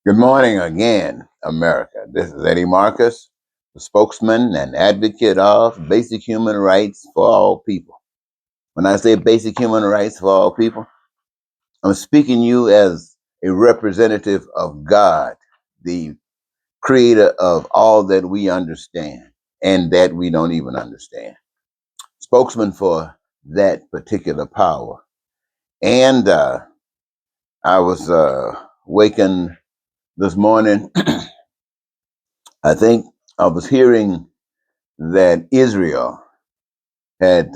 Good morning again, America. This is Eddie Marcus, the spokesman and advocate of basic human rights for all people. When I say basic human rights for all people, I'm speaking you as a representative of God, the creator of all that we understand and that we don't even understand. Spokesman for that particular power. And I was wakened this morning. I think I was hearing that Israel had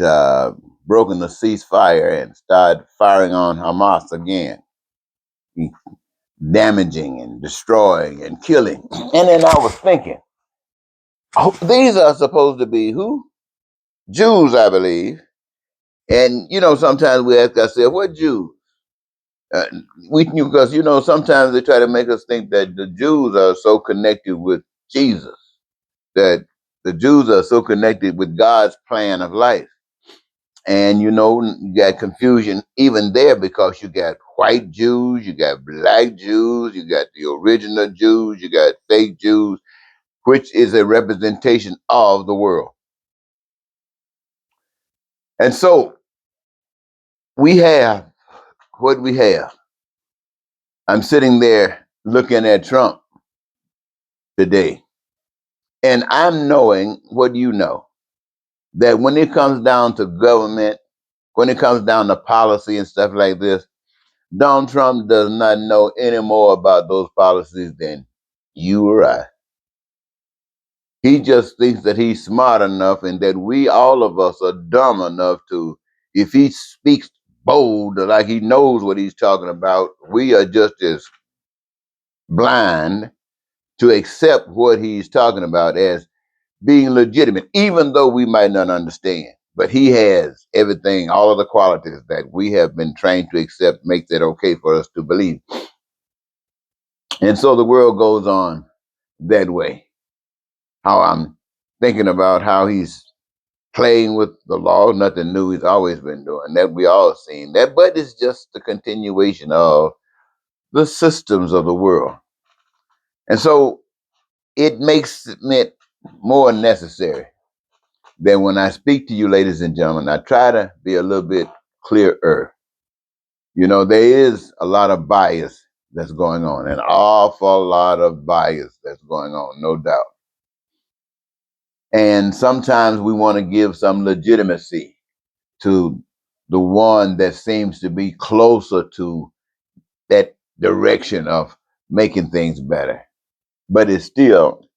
broken the ceasefire and started firing on Hamas again, damaging and destroying and killing. And then I was thinking, oh, these are supposed to be who? Jews, I believe. And sometimes we ask ourselves, what Jews? Uh, because sometimes they try to make us think that the Jews are so connected with Jesus, that the Jews are so connected with God's plan of life. And you got confusion even there because you got white Jews, you got black Jews, you got the original Jews, you got fake Jews, which is a representation of the world. And so we have what we have. I'm sitting there looking at Trump today, and I'm knowing what you know, that when it comes down to government, when it comes down to policy and stuff like this, Donald Trump does not know any more about those policies than you or I. He just thinks that he's smart enough and that we, all of us, are dumb enough to, if he speaks bold, like he knows what he's talking about, we are just as blind to accept what he's talking about as being legitimate, even though we might not understand. But he has everything, all of the qualities that we have been trained to accept, makes it okay for us to believe. And so the world goes on that way. How I'm thinking about how he's playing with the law, nothing new. He's always been doing that. We all seen that, but it's just the continuation of the systems of the world. And so it makes it more necessary that when I speak to you, ladies and gentlemen, I try to be a little bit clearer. There is a lot of bias that's going on, an awful lot of bias that's going on, no doubt. And sometimes we want to give some legitimacy to the one that seems to be closer to that direction of making things better, but it's still,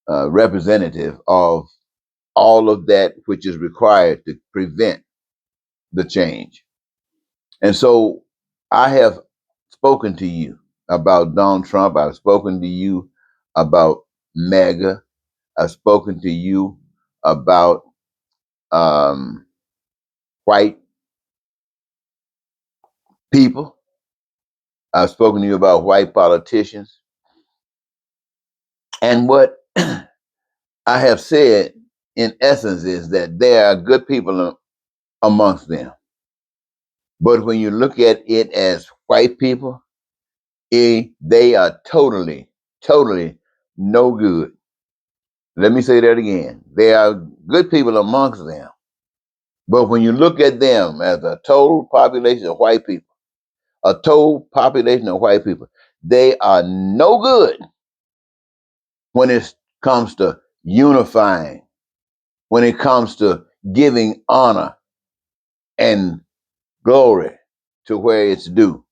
representative of all of that which is required to prevent the change. And so I have spoken to you about Donald Trump. I've spoken to you about MAGA. I've spoken to you about white people. I've spoken to you about white politicians. And what I have said, in essence, is that there are good people amongst them. But when you look at it as white people, they are totally, totally no good. Let me say that again. There are good people amongst them. But when you look at them as a total population of white people, a total population of white people, they are no good when it comes to unifying, when it comes to giving honor and glory to where it's due.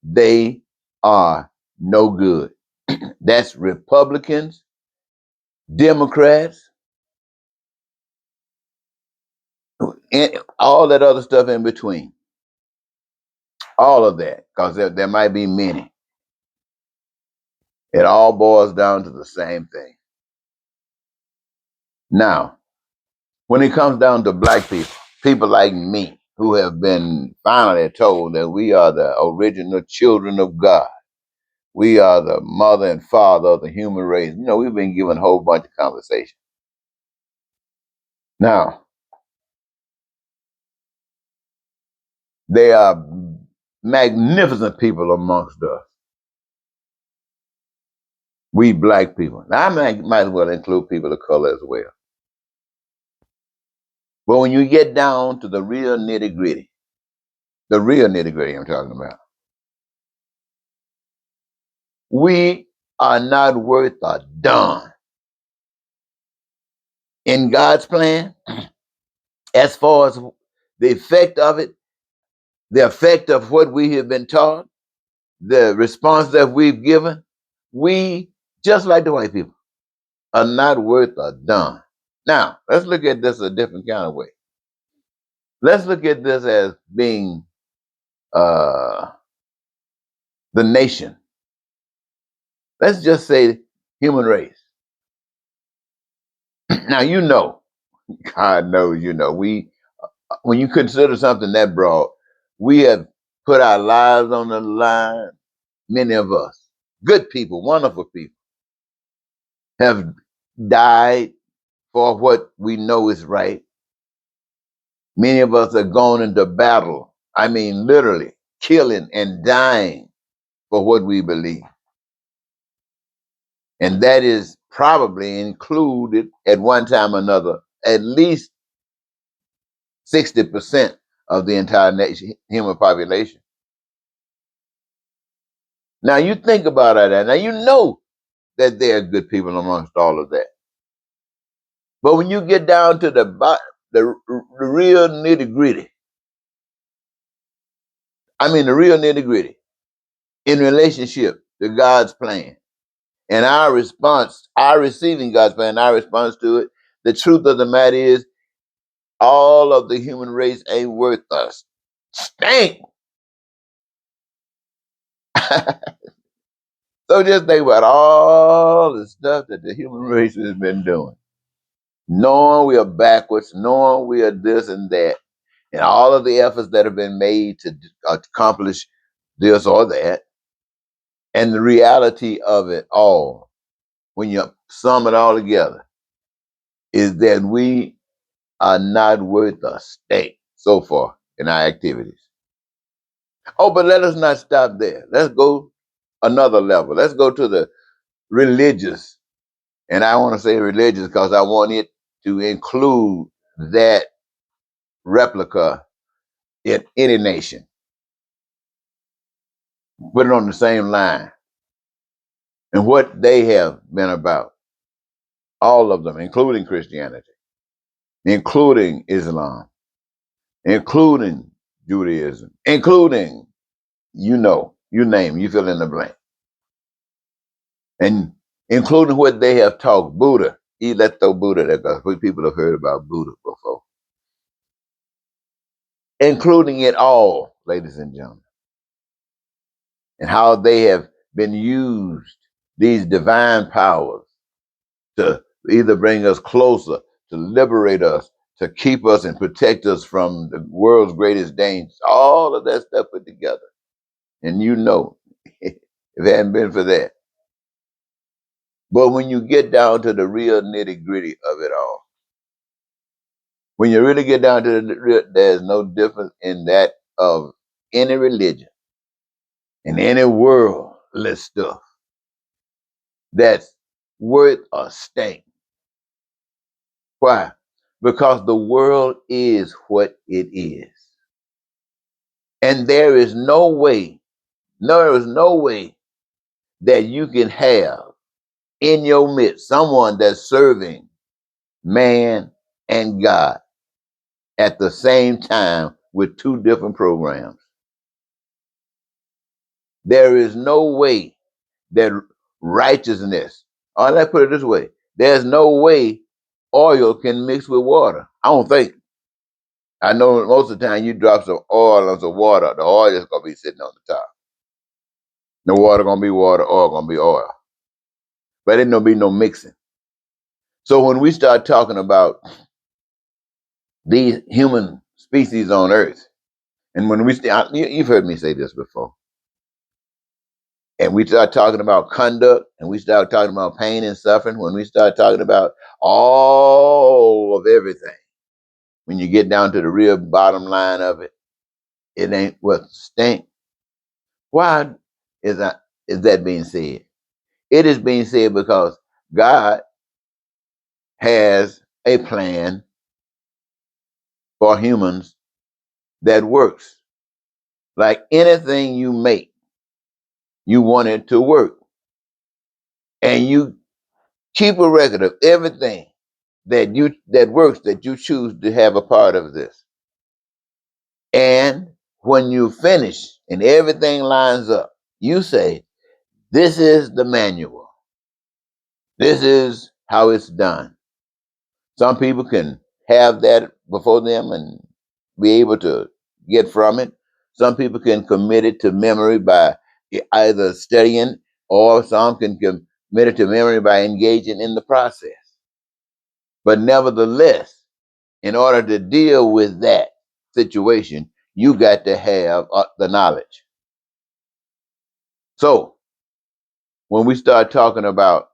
They are no good. That's Republicans, Democrats, and all that other stuff in between. All of that, because there might be many. It all boils down to the same thing. Now, when it comes down to black people, people like me, who have been finally told that we are the original children of God, we are the mother and father of the human race. We've been given a whole bunch of conversation. Now, there are magnificent people amongst us. We black people. Now, might as well include people of color as well. But when you get down to the real nitty gritty, I'm talking about, we are not worth a darn in God's plan as far as the effect of it, the effect of what we have been taught, the response that we've given. We, just like the white people, are not worth a darn. Now, let's look at this a different kind of way. Let's look at this as being uh, the nation. Let's just say human race. Now, God knows, we, when you consider something that broad, we have put our lives on the line. Many of us, good people, wonderful people, have died for what we know is right. Many of us have gone into battle. I mean, literally killing and dying for what we believe. And that is probably included at one time or another, at least 60% of the entire nation, human population. Now you think about that. Now you know that there are good people amongst all of that. But when you get down to the real nitty gritty, the real nitty gritty in relationship to God's plan and our response, our receiving God's plan, our response to it, the truth of the matter is all of the human race ain't worth us. Stink. So just think about all the stuff that the human race has been doing. Knowing we are backwards, knowing we are this and that, and all of the efforts that have been made to accomplish this or that, and the reality of it all, when you sum it all together, is that we are not worth a stake so far in our activities. Oh, but let us not stop there. Let's go another level. Let's go to the religious. And I want to say religious because I want it to include that replica in any nation. Put it on the same line. And what they have been about. All of them, including Christianity, including Islam, including Judaism, including, you name, you fill in the blank. And including what they have taught, Buddha. Let's throw Buddha there because people have heard about Buddha before. Including it all, ladies and gentlemen. And how they have been used, these divine powers, to either bring us closer, to liberate us, to keep us and protect us from the world's greatest dangers. All of that stuff put together. And if it hadn't been for that. But when you get down to the real nitty gritty of it all, when you really get down to the real, there's no difference in that of any religion and any worldless stuff that's worth a stink. Why? Because the world is what it is. And there is no way that you can have in your midst someone that's serving man and God at the same time with two different programs. There is no way that righteousness, or let's put it this way, there's no way oil can mix with water. I don't think. I know most of the time you drop some oil on some water, the oil is gonna be sitting on the top. The water gonna be water, oil gonna be oil. But ain't gonna be no mixing. So when we start talking about these human species on Earth, and when you've heard me say this before, and we start talking about conduct, and we start talking about pain and suffering, when we start talking about all of everything, when you get down to the real bottom line of it, it ain't what stink. Why is that being said? It is being said because God has a plan for humans that works. Like anything you make, you want it to work. And you keep a record of everything that works that you choose to have a part of this. And when you finish and everything lines up, you say, this is the manual. This is how it's done. Some people can have that before them and be able to get from it. Some people can commit it to memory by either studying, or some can commit it to memory by engaging in the process. But nevertheless, in order to deal with that situation, you got to have the knowledge. So when we start talking about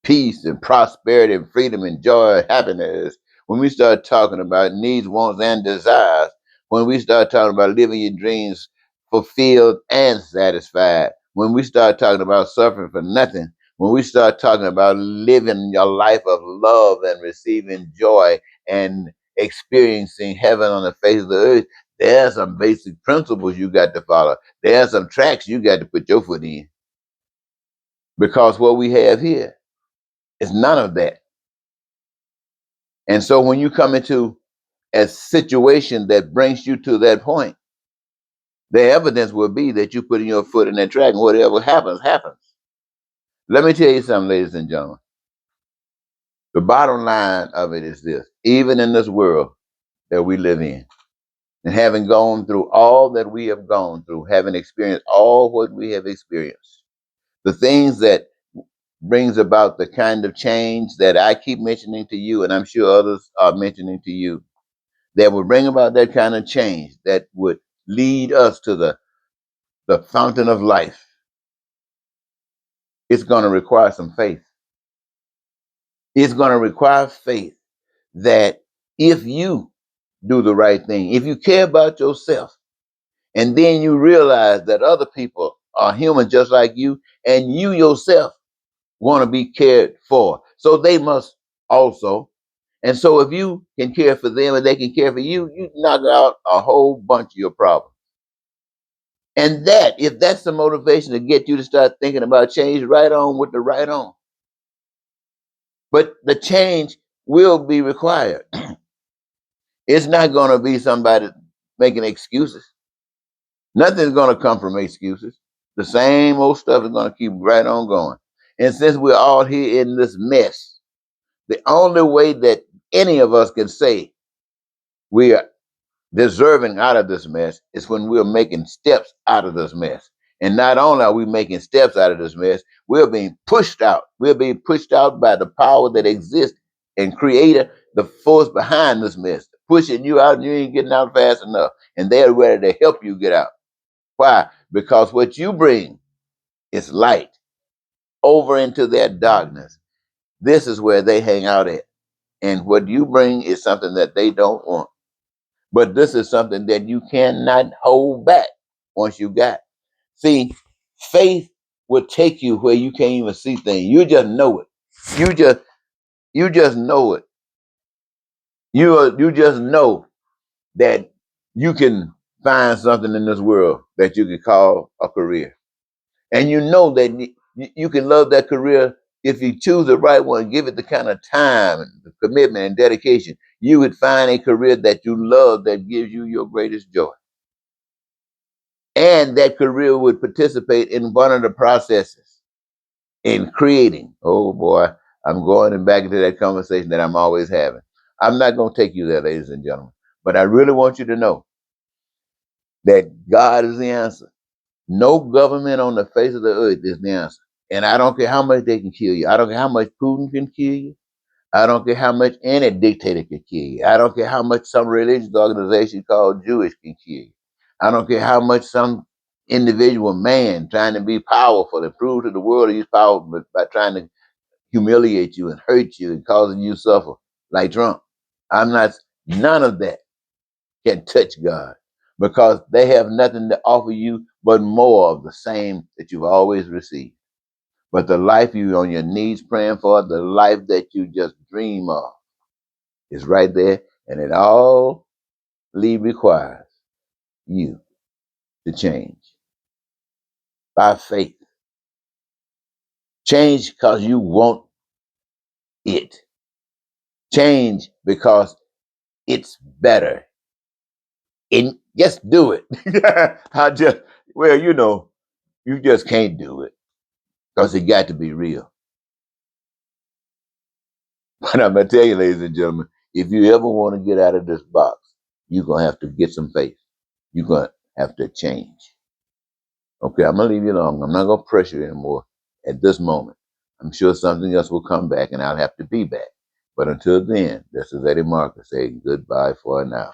peace and prosperity and freedom and joy and happiness, when we start talking about needs, wants, and desires, when we start talking about living your dreams fulfilled and satisfied, when we start talking about suffering for nothing, when we start talking about living your life of love and receiving joy and experiencing heaven on the face of the earth, there are some basic principles you got to follow. There are some tracks you got to put your foot in. Because what we have here is none of that. And so when you come into a situation that brings you to that point, the evidence will be that you putting your foot in that track, and whatever happens, happens. Let me tell you something, ladies and gentlemen. The bottom line of it is this: even in this world that we live in, and having gone through all that we have gone through, having experienced all what we have experienced, the things that brings about the kind of change that I keep mentioning to you, and I'm sure others are mentioning to you, that would bring about that kind of change that would lead us to the fountain of life, it's going to require some faith. It's going to require faith that if you do the right thing, if you care about yourself, and then you realize that other people are human just like you, and you yourself want to be cared for, so they must also. And so if you can care for them and they can care for you, you knock out a whole bunch of your problems. And that, if that's the motivation to get you to start thinking about change, right on with the right on. But the change will be required. It's not going to be somebody making excuses. Nothing's going to come from excuses. The same old stuff is going to keep right on going. And since we're all here in this mess, the only way that any of us can say we are deserving out of this mess is when we're making steps out of this mess. And not only are we making steps out of this mess, we're being pushed out. We're being pushed out by the power that exists and creator, the force behind this mess, pushing you out and you ain't getting out fast enough. And they're ready to help you get out. Why? Because what you bring is light over into their darkness. This is where they hang out at. And what you bring is something that they don't want. But this is something that you cannot hold back once you got. See, faith will take you where you can't even see things. You just know it. You just know it. You just know that you can find something in this world that you can call a career. And you know that you can love that career if you choose the right one, give it the kind of time and the commitment and dedication. You would find a career that you love that gives you your greatest joy. And that career would participate in one of the processes in creating. Oh boy, I'm going back into that conversation that I'm always having. I'm not going to take you there, ladies and gentlemen, but I really want you to know that God is the answer. No government on the face of the earth is the answer. And I don't care how much they can kill you. I don't care how much Putin can kill you. I don't care how much any dictator can kill you. I don't care how much some religious organization called Jewish can kill you. I don't care how much some individual man trying to be powerful and prove to the world he's powerful by trying to humiliate you and hurt you and causing you suffer, like Trump. I'm not, none of that can touch God because they have nothing to offer you but more of the same that you've always received. But the life you on your knees praying for, the life that you just dream of, is right there, and it all requires you to change by faith. Change because you want it. Change because it's better. And just do it. I just, well, you just can't do it because it got to be real. But I'm gonna tell you, ladies and gentlemen, if you ever want to get out of this box, you're gonna have to get some faith. You're gonna have to change. Okay, I'm gonna leave you alone. I'm not gonna pressure you anymore at this moment. I'm sure something else will come back and I'll have to be back. But until then, this is Eddie Marcus saying goodbye for now.